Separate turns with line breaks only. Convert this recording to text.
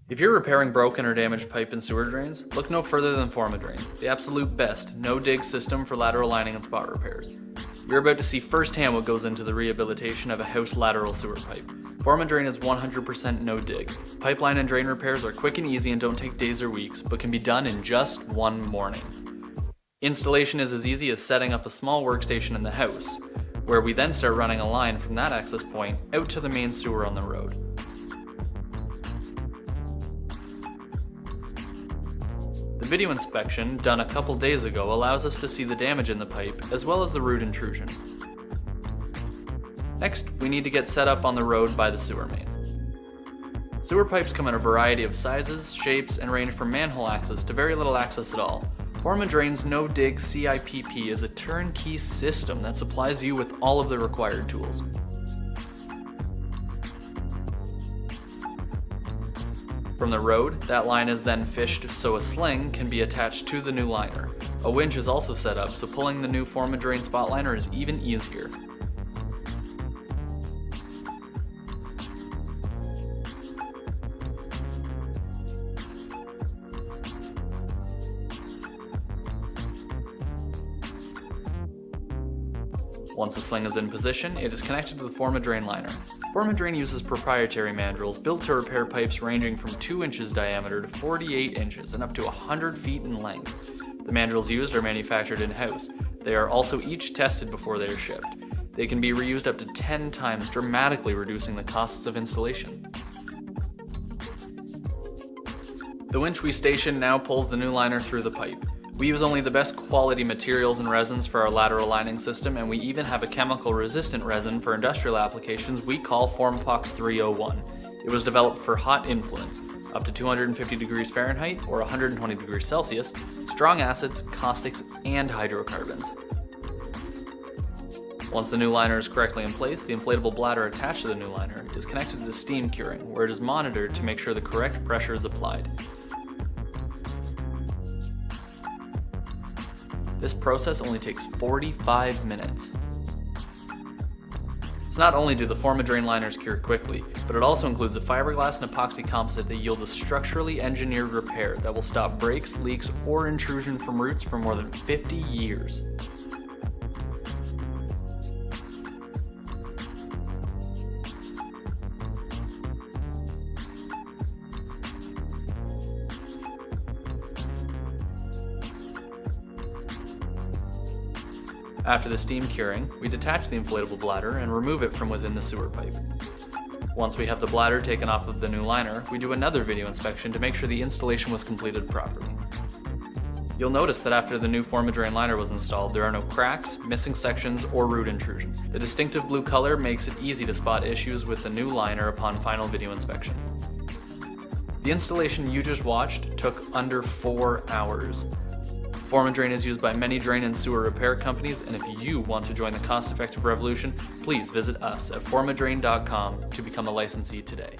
If you're repairing broken or damaged pipe and sewer drains, look no further than Formadrain, the absolute best no-dig system for lateral lining and spot repairs. You're about to see firsthand what goes into the rehabilitation of a house lateral sewer pipe. Formadrain is 100% no-dig. Pipeline and drain repairs are quick and easy and don't take days or weeks, but can be done in just one morning. Installation is as easy as setting up a small workstation in the house, where we then start running a line from that access point out to the main sewer on the road. The video inspection, done a couple days ago, allows us to see the damage in the pipe, as well as the root intrusion. Next, we need to get set up on the road by the sewer main. Sewer pipes come in a variety of sizes, shapes, and range from manhole access to very little access at all. Formadrain's no-dig CIPP is a turnkey system that supplies you with all of the required tools. From the road, that line is then fished so a sling can be attached to the new liner. A winch is also set up so pulling the new Formadrain spot liner is even easier. Once the sling is in position, it is connected to the Formadrain liner. Formadrain uses proprietary mandrels built to repair pipes ranging from 2 inches diameter to 48 inches and up to 100 feet in length. The mandrels used are manufactured in-house. They are also each tested before they are shipped. They can be reused up to 10 times, dramatically reducing the costs of installation. The winch we station now pulls the new liner through the pipe. We use only the best quality materials and resins for our lateral lining system, and we even have a chemical resistant resin for industrial applications we call Formapox 301. It was developed for hot influence, up to 250 degrees Fahrenheit or 120 degrees Celsius, strong acids, caustics, and hydrocarbons. Once the new liner is correctly in place, the inflatable bladder attached to the new liner is connected to the steam curing, where it is monitored to make sure the correct pressure is applied. This process only takes 45 minutes. So not only do the Formadrain liners cure quickly, but it also includes a fiberglass and epoxy composite that yields a structurally engineered repair that will stop breaks, leaks, or intrusion from roots for more than 50 years. After the steam curing, we detach the inflatable bladder and remove it from within the sewer pipe. Once we have the bladder taken off of the new liner, we do another video inspection to make sure the installation was completed properly. You'll notice that after the new Formadrain liner was installed, there are no cracks, missing sections, or root intrusion. The distinctive blue color makes it easy to spot issues with the new liner upon final video inspection. The installation you just watched took under 4 hours. Formadrain is used by many drain and sewer repair companies, and if you want to join the cost-effective revolution, please visit us at formadrain.com to become a licensee today.